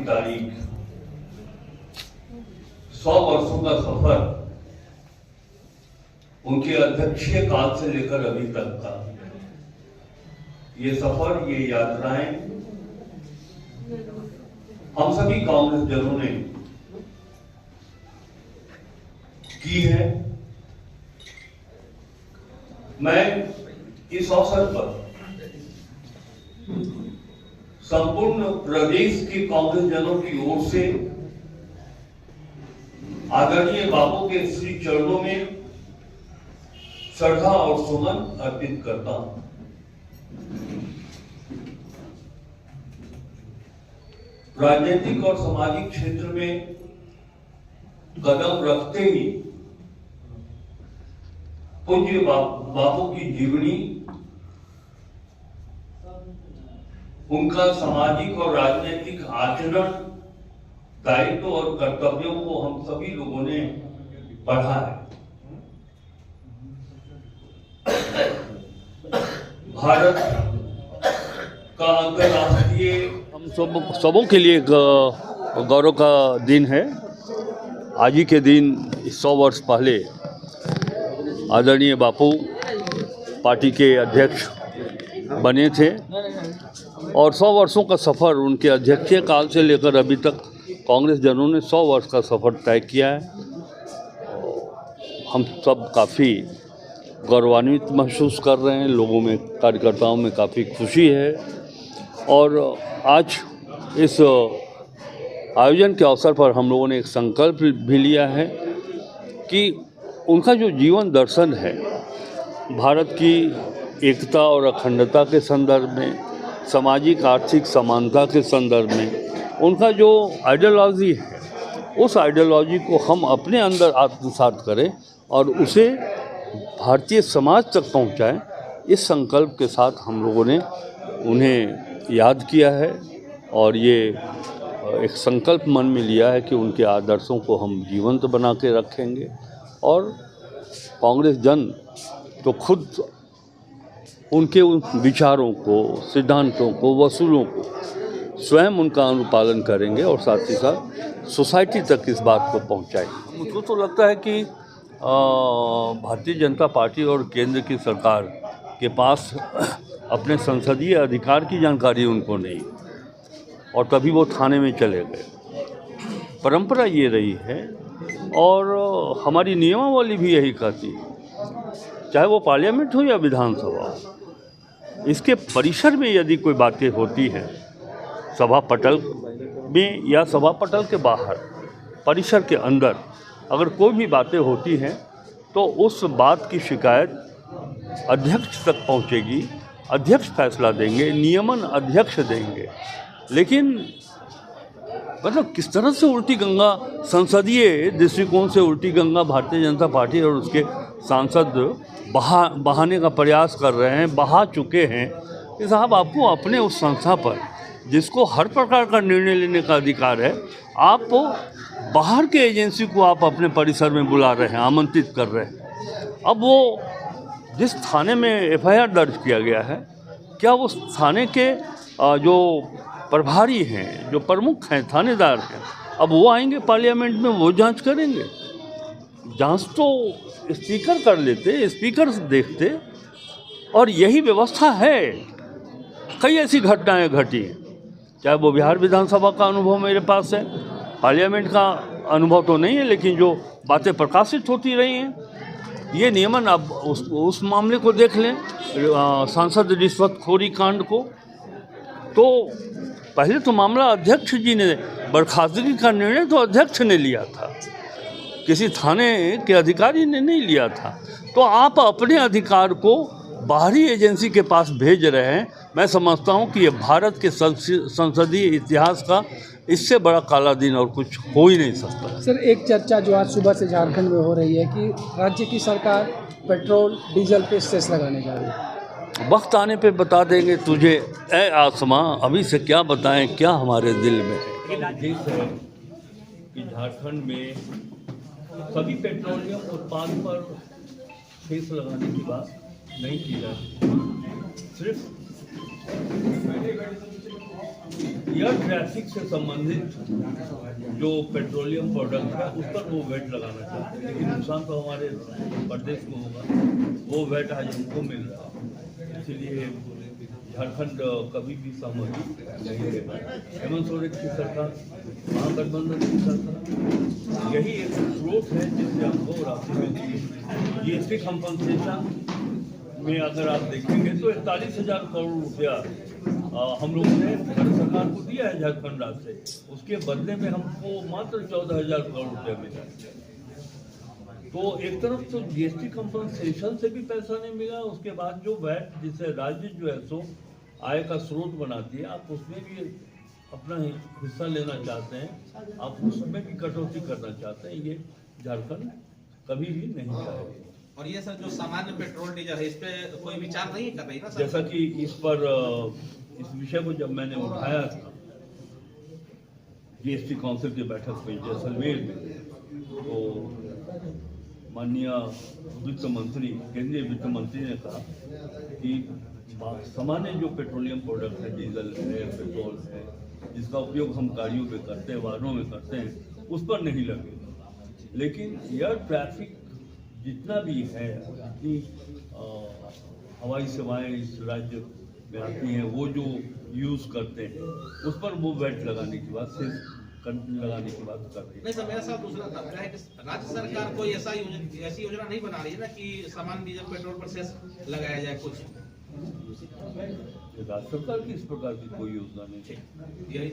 तारीख 100 वर्षों का सफर उनके अध्यक्षीय काल से लेकर अभी तक का ये सफर, ये यात्राएं हम सभी कांग्रेस जनों ने की है। मैं इस अवसर पर संपूर्ण प्रदेश के कांग्रेस जनों की ओर से आदरणीय बापू के श्री चरणों में श्रद्धा और सुमन अर्पित करता हूं। राजनीतिक और सामाजिक क्षेत्र में कदम रखते ही पूज्य बापू की जीवनी, उनका सामाजिक और राजनीतिक आचरण, दायित्व और कर्तव्यों को हम सभी लोगों ने पढ़ा है। भारत का अंतर्राष्ट्रीय हम सबों के लिए एक गौरव का दिन है। आज ही के दिन 100 वर्ष पहले आदरणीय बापू पार्टी के अध्यक्ष बने थे और 100 वर्षों का सफ़र, उनके अध्यक्षीय काल से लेकर अभी तक कांग्रेस जनों ने 100 वर्ष का सफ़र तय किया है। हम सब काफ़ी गौरवान्वित महसूस कर रहे हैं, लोगों में, कार्यकर्ताओं में काफ़ी खुशी है। और आज इस आयोजन के अवसर पर हम लोगों ने एक संकल्प भी लिया है कि उनका जो जीवन दर्शन है, भारत की एकता और अखंडता के संदर्भ में, सामाजिक आर्थिक समानता के संदर्भ में उनका जो आइडियोलॉजी है, उस आइडियोलॉजी को हम अपने अंदर आत्मसात करें और उसे भारतीय समाज तक पहुंचाएं। इस संकल्प के साथ हम लोगों ने उन्हें याद किया है और ये एक संकल्प मन में लिया है कि उनके आदर्शों को हम जीवंत बना के रखेंगे और कांग्रेस जन तो खुद उनके उन विचारों को, सिद्धांतों को, वसूलों को स्वयं उनका अनुपालन करेंगे और साथ ही साथ सोसाइटी तक इस बात को पहुंचाएंगे। मुझको तो लगता है कि भारतीय जनता पार्टी और केंद्र की सरकार के पास अपने संसदीय अधिकार की जानकारी उनको नहीं और तभी वो थाने में चले गए। परंपरा ये रही है और हमारी नियमावली भी यही कहती है, चाहे वो पार्लियामेंट हो या विधानसभा हो, इसके परिसर में यदि कोई बातें होती हैं, सभा पटल में या सभा पटल के बाहर, परिसर के अंदर अगर कोई भी बातें होती हैं तो उस बात की शिकायत अध्यक्ष तक पहुंचेगी, अध्यक्ष फैसला देंगे, नियमन अध्यक्ष देंगे। लेकिन मतलब किस तरह से उल्टी गंगा, संसदीय दृष्टिकोण से उल्टी गंगा भारतीय जनता पार्टी और उसके सांसद बहाने का प्रयास कर रहे हैं, बहा चुके हैं कि साहब आपको अपने उस संस्था पर, जिसको हर प्रकार का निर्णय लेने का अधिकार है, आप बाहर के एजेंसी को आप अपने परिसर में बुला रहे हैं, आमंत्रित कर रहे हैं। अब वो जिस थाने में FIR दर्ज किया गया है, क्या उस थाने के जो प्रभारी हैं, जो प्रमुख हैं, थानेदार हैं, अब वो आएंगे पार्लियामेंट में, वो जांच करेंगे? जांच तो स्पीकर कर लेते, स्पीकर देखते। और यही व्यवस्था है। कई ऐसी घटनाएं घटी हैं, चाहे वो बिहार विधानसभा का अनुभव मेरे पास है, पार्लियामेंट का अनुभव तो नहीं है, लेकिन जो बातें प्रकाशित होती रही हैं, ये नियमन। अब उस मामले को देख लें, सांसद रिश्वतखोरी कांड को, तो पहले तो मामला अध्यक्ष जी ने, बर्खास्तगी का निर्णय तो अध्यक्ष ने लिया था, किसी थाने के अधिकारी ने नहीं लिया था। तो आप अपने अधिकार को बाहरी एजेंसी के पास भेज रहे हैं। मैं समझता हूं कि ये भारत के संसदीय इतिहास का इससे बड़ा काला दिन और कुछ हो ही नहीं सकता। सर, एक चर्चा जो आज सुबह से झारखंड में हो रही है कि राज्य की सरकार पेट्रोल डीजल पे सेस लगाने जा रही है। वक्त आने पे बता देंगे तुझे ए आसमां, अभी से क्या बताएं क्या हमारे दिल में है। कि झारखंड में सभी पेट्रोलियम उत्पाद पर सेस लगाने की बात नहीं की जाती, सिर्फ एयर ट्रैफिक से संबंधित जो पेट्रोलियम प्रोडक्ट है उस पर वो वैट लगाना चाहते हैं, लेकिन नुकसान तो हमारे प्रदेश को होगा। वो वैट आज हमको मिल रहा है, इसलिए झारखंड कभी भी सहमति नहीं देगा। हेमंत सोरेन की सरकार, महागठबंधन की सरकार, यही एक स्रोत है जिससे हमको राशि मिलती है। जीएसटी कंपनसेशन में अगर आप देखेंगे तो 41,000 करोड़ रुपया हम लोगों ने भारत सरकार को दिया है झारखंड राज्य से, उसके बदले में हमको मात्र 14,000 करोड़ रुपया मिला। तो एक तरफ तो जीएसटी कंपनसेशन से भी पैसा नहीं मिला, उसके बाद जो वैट जिसे राज्य जो है सो आय का स्रोत बनाती है, आप उसमें भी अपना हिस्सा लेना चाहते हैं, आप उसमें भी कटौती करना चाहते हैं, ये झारखंड कभी भी नहीं चाहेगा। और ये सर जो सामान्य पेट्रोल डीजल है, इस पे कोई विचार नहीं कर रही ना सर? जैसा कि इस पर इस विषय को जब मैंने उठाया था जीएसटी काउंसिल की बैठक में जैसलमेर में, तो माननीय वित्त मंत्री, केंद्रीय वित्त मंत्री ने कहा कि सामान्य जो पेट्रोलियम प्रोडक्ट है, डीजल है, पेट्रोल है, जिसका उपयोग हम गाड़ियों पे करते हैं, वाहनों में करते हैं, उस पर नहीं लगेगा। लेकिन एयर ट्रैफिक जितना भी है, जितनी हवाई सेवाएं इस राज्य में आती हैं, वो जो यूज़ करते हैं, उस पर वो वैट लगाने की बात, सिर्फ लगाने की बात करते हैं। नहीं सर, मेरा साथ दूसरा तबका है कि राज्य सरकार कोई ऐसी योजना नहीं बना रही है ना कि सामान्य डीजल पेट्रोल पर सेस लगाया जाए कुछ? राज्य सरकार की इस प्रकार की कोई योजना नहीं है। यही